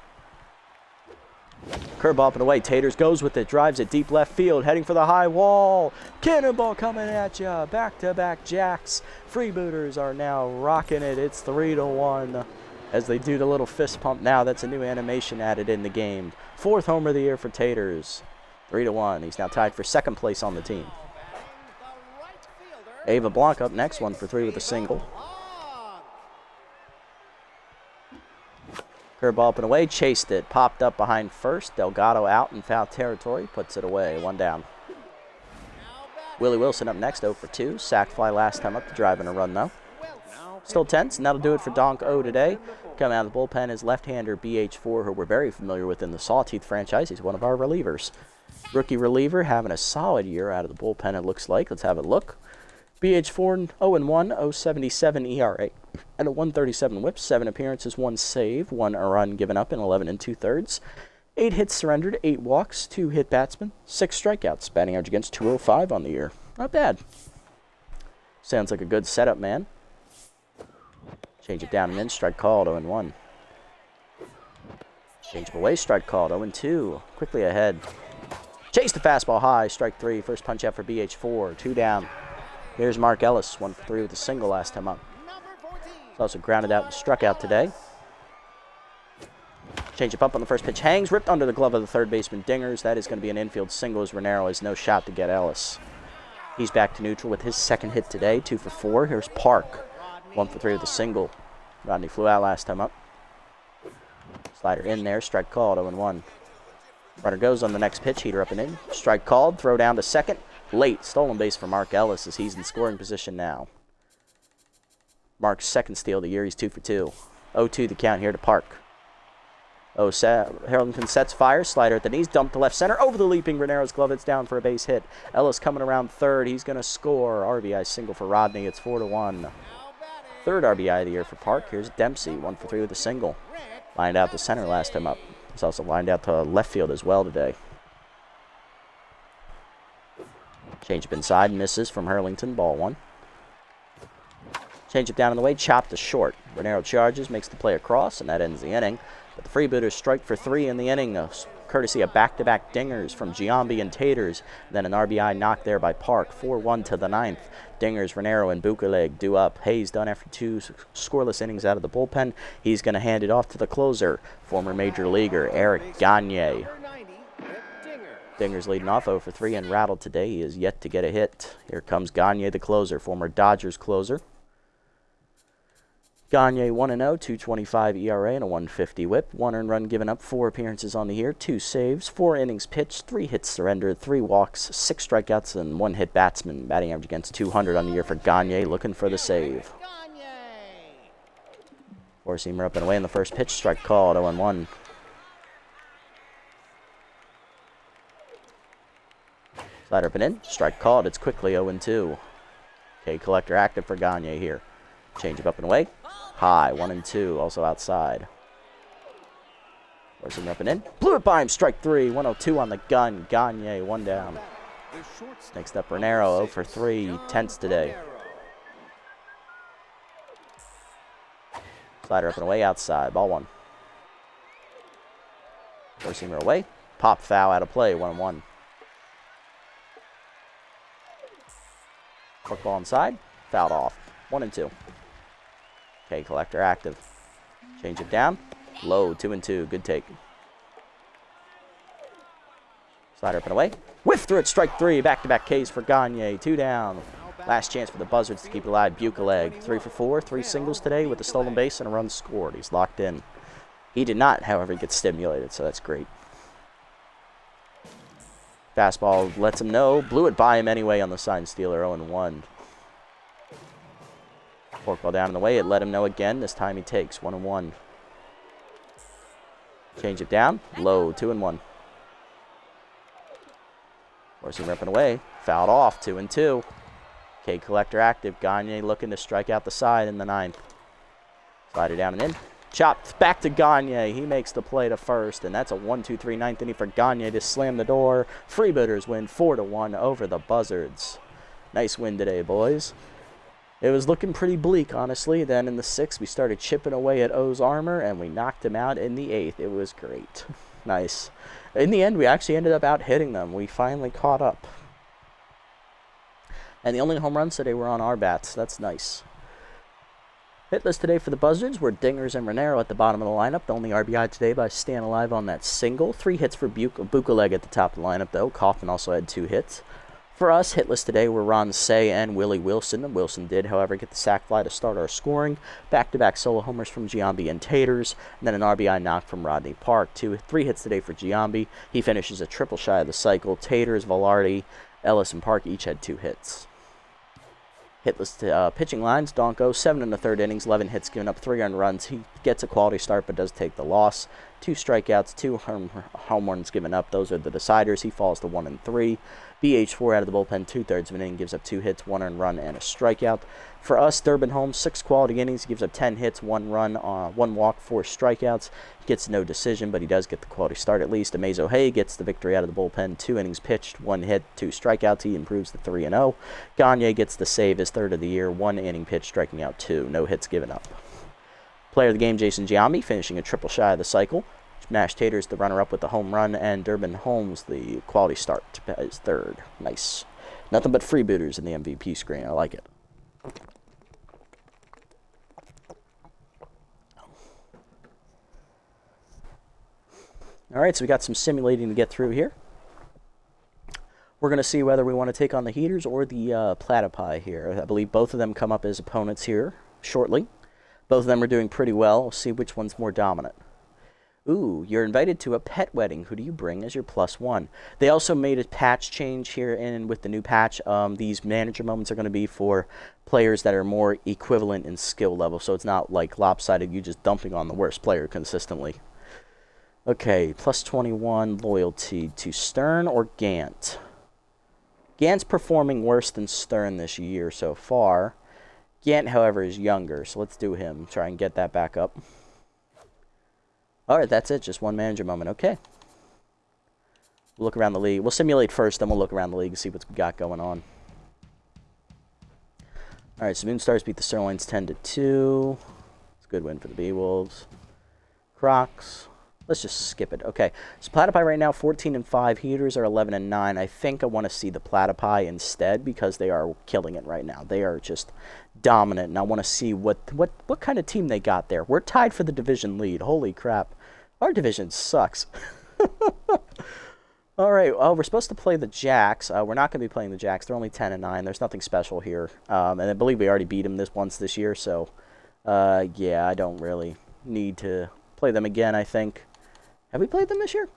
Curveball up and away, Taters goes with it, drives it deep left field, heading for the high wall. Cannonball coming at you, back-to-back jacks. Freebooters are now rocking it, it's 3-1. As they do the little fist pump now, that's a new animation added in the game. 4th homer of the year for Taters, 3-1. He's now tied for 2nd place on the team. Ava Blanc up next, 1 for 3 with a single. Curveball up and away, chased it, popped up behind first. Delgado out in foul territory, puts it away, 1 down. Willie Wilson up next, 0 for 2. Sack fly last time up to drive in a run though. Still tense, and that'll do it for Donk O today. Coming out of the bullpen is left-hander BH4, who we're very familiar with in the Sawtooth franchise. He's one of our relievers. Rookie reliever having a solid year out of the bullpen, it looks like. Let's have a look. BH4, 0-1, 0.77 ERA, and a 137 whip, 7 appearances, 1 save, 1 run given up in 11 2/3. 8 hits surrendered, 8 walks, 2 hit batsmen, 6 strikeouts, batting average against 205 on the year. Not bad. Sounds like a good setup, man. Change it down and in, strike called, 0-1. Change it away, strike called, 0-2. Quickly ahead. Chase the fastball high, strike 3. First punch out for BH4, 2 down. Here's Mark Ellis, 1 for 3 with a single last time up. He's also grounded out and struck out today. Change up on the first pitch, hangs, ripped under the glove of the third baseman Dingers. That is going to be an infield single as Renero has no shot to get Ellis. He's back to neutral with his 2nd hit today, 2 for 4. Here's Park. 1 for 3 with a single. Rodney flew out last time up. Slider in there, strike called, 0-1. Runner goes on the next pitch, heater up and in. Strike called, throw down to second. Late, stolen base for Mark Ellis as he's in scoring position now. Mark's second steal of the year, he's 2 for 2. 0-2 the count here to Park. Harrington sets fire, slider at the knees, dump to left center, over the leaping Renero's glove, it's down for a base hit. Ellis coming around third, he's going to score. RBI single for Rodney, it's 4-1. Third RBI of the year for Park. Here's Dempsey, 1 for 3 with a single. Lined out to center last time up. He's also lined out to left field as well today. Change up inside, misses from Hurlington, ball 1. Change up down in the way, chopped to short. Renero charges, makes the play across, and that ends the inning. But the Freebooters strike for 3 in the inning, courtesy of back-to-back dingers from Giambi and Taters. Then an RBI knocked there by Park, 4-1 to the 9th. Dingers, Renero, and Bukaleg due up. Hayes done after 2 scoreless innings out of the bullpen. He's going to hand it off to the closer, former major leaguer Eric Gagne. Dingers leading off 0 for 3 and rattled today. He is yet to get a hit. Here comes Gagne, the closer, former Dodgers closer. Gagne 1-0, 2.25 ERA and a 150 whip. 1 earned run given up, 4 appearances on the year, 2 saves, 4 innings pitched, 3 hits surrendered, 3 walks, 6 strikeouts, and 1 hit batsman. Batting average against 200 on the year for Gagne, looking for the save. Four-seamer up and away in the first pitch, strike called, 0-1. Slider up and in, strike called, it's quickly 0-2. Okay, collector active for Gagne here. Change up and away. High, 1-2, also outside. Forcing up and in. Blew it by him, strike 3, 1-2 on the gun. Gagne, 1 down. Next up, Renero, 0 for 3, tenths today. Slider up and away, outside, ball 1. Four-seamer away. Pop foul out of play, 1-1. Fork ball inside, fouled off, 1-2. Okay, collector active. Change it down. Low, 2-2. Good take. Slider up and away. Whiff through it, strike 3. Back-to-back Ks for Gagne. 2 down. Last chance for the Buzzards to keep it alive. Bukaleg, 3 for 4. 3 singles today with a stolen base and a run scored. He's locked in. He did not, however, get stimulated, so that's great. Fastball lets him know. Blew it by him anyway on the sign stealer, 0-1. Forkball down in the way, it let him know again. This time he takes 1-1. Change it down, low, 2-1. Forcing up and away, fouled off, 2-2. Okay, collector active. Gagne looking to strike out the side in the 9th. Slider down and in. Chopped back to Gagne. He makes the play to first, and that's a 1-2-3 9th inning for Gagne to slam the door. Freebooters win 4-1 over the Buzzards. Nice win today, boys. It was looking pretty bleak, honestly. Then in the 6th, we started chipping away at O's armor, and we knocked him out in the 8th. It was great. Nice. In the end, we actually ended up out-hitting them. We finally caught up. And the only home runs today were on our bats. That's nice. Hitless today for the Buzzards were Dingers and Renero at the bottom of the lineup. The only RBI today by staying alive on that single. 3 hits for Bukaleg at the top of the lineup, though. Kaufman also had 2 hits. For us, hitless today were Ron Say and Willie Wilson. Wilson did, however, get the sac fly to start our scoring. Back-to-back solo homers from Giambi and Taters, and then an RBI knock from Rodney Park. 3 hits today for Giambi. He finishes a triple shy of the cycle. Taters, Velarde, Ellis, and Park each had 2 hits. Hitless pitching lines, Donko, 7 1/3 innings, 11 hits, giving up 3 earned runs. He gets a quality start but does take the loss. 2 strikeouts, 2 home runs given up. Those are the deciders. He falls to 1-3. BH4 out of the bullpen, 2/3 of an inning, gives up 2 hits, 1 earned run, and a strikeout. For us, Durbin Holmes, 6 quality innings, gives up 10 hits, 1 run, 1 walk, 4 strikeouts. He gets no decision, but he does get the quality start at least. Amazo Hay gets the victory out of the bullpen, 2 innings pitched, 1 hit, 2 strikeouts. He improves to 3-0. Gagne gets the save, his 3rd of the year, 1 inning pitched, striking out 2, no hits given up. Player of the game, Jason Giambi, finishing a triple shy of the cycle. Nash Taters, the runner-up with the home run, and Durbin Holmes, the quality start, is 3rd. Nice. Nothing but Freebooters in the MVP screen. I like it. All right, so we got some simulating to get through here. We're going to see whether we want to take on the Heaters or the Platypi here. I believe both of them come up as opponents here. shortly. Both of them are doing pretty well. We'll see which one's more dominant. Ooh, you're invited to a pet wedding. Who do you bring as your +1? They also made a patch change here in with the new patch. These manager moments are going to be for players that are more equivalent in skill level, so it's not like lopsided, you just dumping on the worst player consistently. Okay, +21 loyalty to Stern or Gant. Gant's performing worse than Stern this year so far. Gant, however, is younger, so let's do him. Try and get that back up. Alright, that's it. Just one manager moment. Okay. We'll look around the league. We'll simulate first, then we'll look around the league and see what's got going on. Alright, so Moonstars beat the Sirloins 10-2. It's a good win for the Beewolves. Crocs. Let's just skip it. Okay, so Platypi right now 14-5. Heaters are 11-9. I think I want to see the Platypi instead because they are killing it right now. They are just dominant, and I want to see what kind of team they got there. We're tied for the division lead. Holy crap. Our division sucks. All right, well, we're supposed to play the Jacks. We're not going to be playing the Jacks. They're only 10-9. There's nothing special here. And I believe we already beat them once this year, so yeah, I don't really need to play them again, I think. Have we played them this year?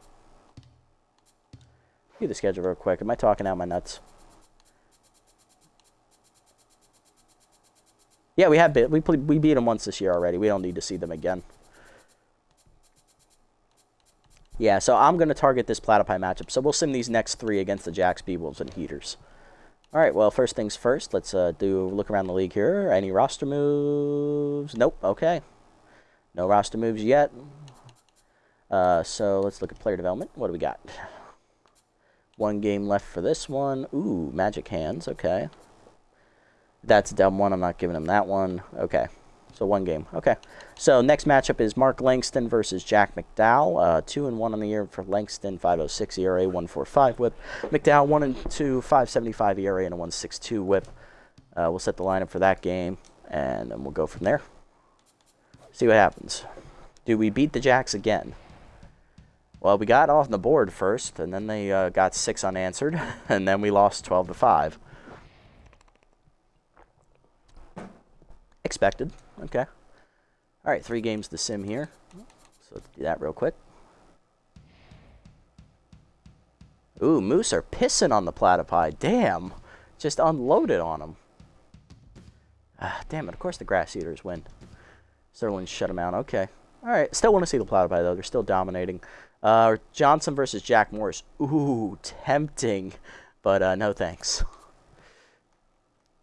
Do the schedule real quick. Am I talking out my nuts? Yeah, we have we beat them once this year already. We don't need to see them again. Yeah, so I'm going to target this Platypi matchup. So we'll sim these next 3 against the Jacks, Beewolves, and Heaters. All right, well, first things first. Let's look around the league here. Any roster moves? Nope. Okay. No roster moves yet. So let's look at player development. What do we got? 1 game left for this one. Ooh, Magic Hands. Okay. That's a dumb one. I'm not giving him that one. Okay. So 1 game. Okay. So next matchup is Mark Langston versus Jack McDowell. 2-1 on the year for Langston. 5.06 ERA, 1.45 WHIP. McDowell 1-2, 5.75 ERA and a 1.62 WHIP. We'll set the lineup for that game, and then we'll go from there. See what happens. Do we beat the Jacks again? Well, we got off the board first, and then they got 6 unanswered, and then we lost 12-5. Expected. Okay. All right, 3 games to sim here. So let's do that real quick. Ooh, Moose are pissing on the Platypi. Damn. Just unloaded on them. Damn it. Of course the Grass Eaters win. Sterling shut them out. Okay. All right. Still want to see the Platypi, though. They're still dominating. Johnson versus Jack Morris. Ooh, tempting. But no thanks.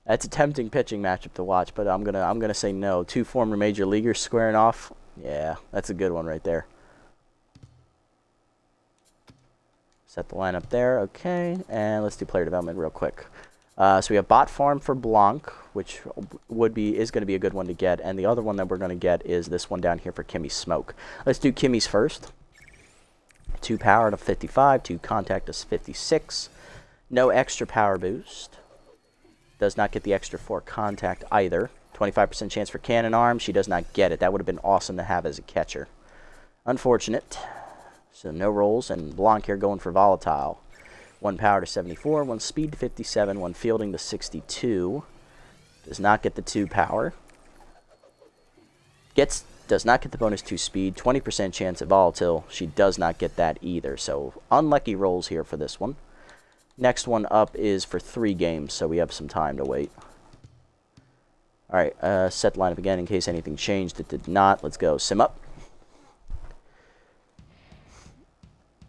That's a tempting pitching matchup to watch, but I'm gonna say no. 2 former major leaguers squaring off. Yeah, that's a good one right there. Set the lineup there, okay, and let's do player development real quick. So we have Bot Farm for Blanc, which is going to be a good one to get, and the other one that we're going to get is this one down here for Kimmy Smoke. Let's do Kimmy's first. 2 power to 55, 2 contact to 56. No extra power boost. Does not get the extra 4 contact either. 25% chance for cannon arm. She does not get it. That would have been awesome to have as a catcher. Unfortunate. So no rolls, and Blanc here going for volatile. 1 power to 74, 1 speed to 57, 1 fielding to 62. Does not get the 2 power. Does not get the bonus 2 speed. 20% chance at volatile. She does not get that either. So unlucky rolls here for this one. Next one up is for 3 games, so we have some time to wait. All right, set the lineup again in case anything changed. It did not. Let's go. Sim up.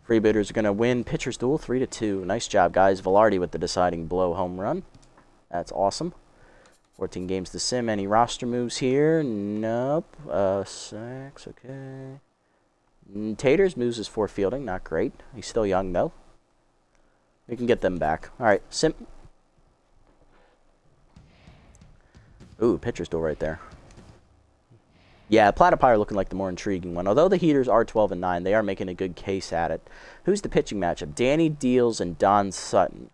Freebooters are going to win pitcher's duel 3-2. Nice job, guys. Velarde with the deciding blow home run. That's awesome. 14 games to sim. Any roster moves here? Nope. 6, okay. Taters moves his 4 fielding. Not great. He's still young, though. We can get them back. All right, sim. Ooh, pitcher's duel right there. Yeah, Platypi are looking like the more intriguing one. Although the Heaters are 12-9, they are making a good case at it. Who's the pitching matchup? Danny Deals and Don Sutton.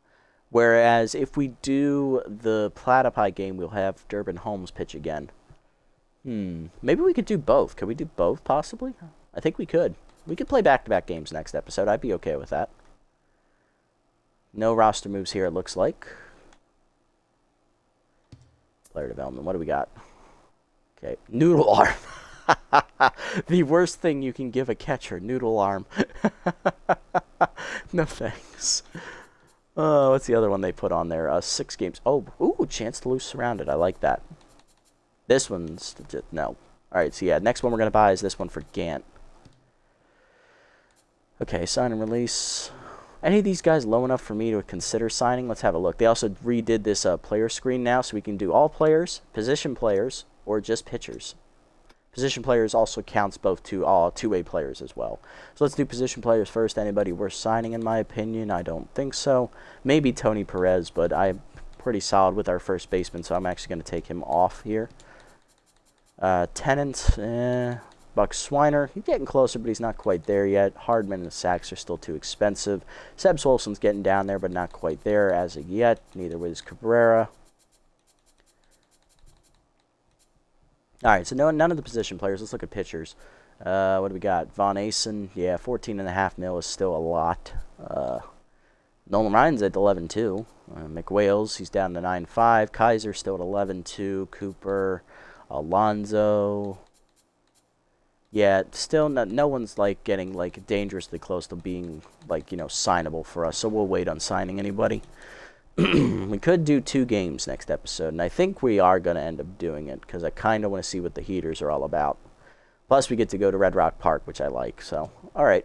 Whereas if we do the Platypi game, we'll have Durbin Holmes pitch again. Maybe we could do both. Could we do both, possibly? I think we could. We could play back-to-back games next episode. I'd be okay with that. No roster moves here, it looks like. Player development. What do we got? Okay, noodle arm. The worst thing you can give a catcher, noodle arm. No thanks. What's the other one they put on there? 6 games. Oh, ooh, chance to lose surrounded. I like that. This one's no. All right, so yeah, next one we're gonna buy is this one for Gant. Okay, sign and release. Any of these guys low enough for me to consider signing? Let's have a look. They also redid this player screen now, so we can do all players, position players, or just pitchers. Position players also counts both to all two-way players as well. So let's do position players first. Anybody worth signing, in my opinion? I don't think so. Maybe Tony Perez, but I'm pretty solid with our first baseman, so I'm actually going to take him off here. Tennant, Buck Swiner, he's getting closer, but he's not quite there yet. Hardman and Sachs are still too expensive. Seb Swolson's getting down there, but not quite there as of yet. Neither was Cabrera. All right, so none of the position players. Let's look at pitchers. What do we got? Von Asen, yeah, 14.5 mil is still a lot. Nolan Ryan's at 11.2. McWales, he's down to 9.5. Kaiser still at 11.2. Cooper, Alonso. Yeah, still no one's like getting like dangerously close to being like, you know, signable for us. So we'll wait on signing anybody. We could do 2 games next episode, and I think we are going to end up doing it because I kind of want to see what the heaters are all about. Plus, we get to go to Red Rock Park, which I like. So, all right.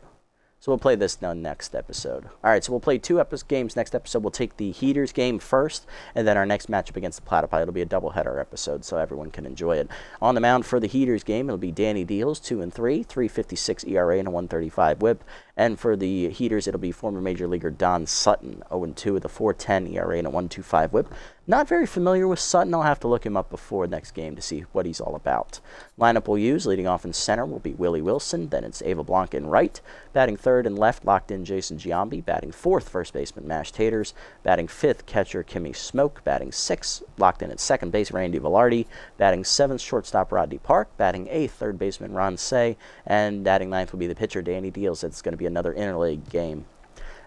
So we'll play this now next episode. All right, so we'll play 2 games next episode. We'll take the Heaters game first, and then our next matchup against the Platypi. It'll be a doubleheader episode, so everyone can enjoy it. On the mound for the Heaters game, it'll be Danny Deals, 2-3, 3.56 ERA and a 1.35 WHIP. And for the Heaters, it'll be former Major Leaguer Don Sutton, 0-2 with a 4.10 ERA and a 1.25 WHIP. Not very familiar with Sutton. I'll have to look him up before next game to see what he's all about. Lineup we'll use, leading off in center, will be Willie Wilson. Then it's Ava Blanca in right. Batting third and left, locked in Jason Giambi. Batting fourth, first baseman Mash Taters. Batting fifth, catcher Kimmy Smoke. Batting sixth, locked in at second base, Randy Velarde. Batting seventh, shortstop Rodney Park. Batting eighth, third baseman Ron Say. And batting ninth will be the pitcher Danny Deals. It's going to be another interleague game.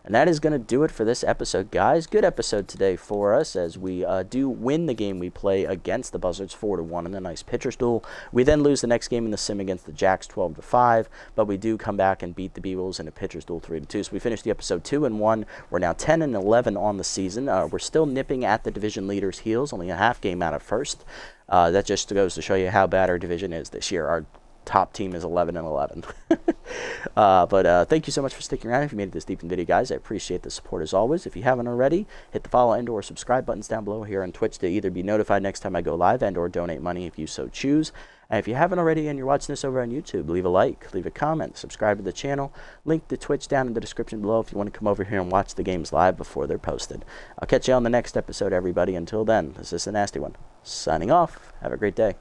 And that is going to do it for this episode, guys. Good episode today for us as we do win the game we play against the Buzzards 4-1 in a nice pitcher's duel. We then lose the next game in the sim against the Jacks 12-5, but we do come back and beat the B-Wolves in a pitcher's duel 3-2. So we finished the episode 2-1. We're now 10-11 on the season. We're still nipping at the division leaders' heels, only a half game out of first. That just goes to show you how bad our division is this year. Our top team is 11-11. But thank you so much for sticking around. If you made it this deep in the video, guys, I appreciate the support as always. If you haven't already, hit the follow and or subscribe buttons down below here on Twitch to either be notified next time I go live and or donate money if you so choose. And if you haven't already and you're watching this over on YouTube, leave a like, leave a comment, subscribe to the channel. Link to Twitch down in the description below if you want to come over here and watch the games live before they're posted. I'll catch you on the next episode, everybody. Until then, this is the Nasty One. Signing off. Have a great day.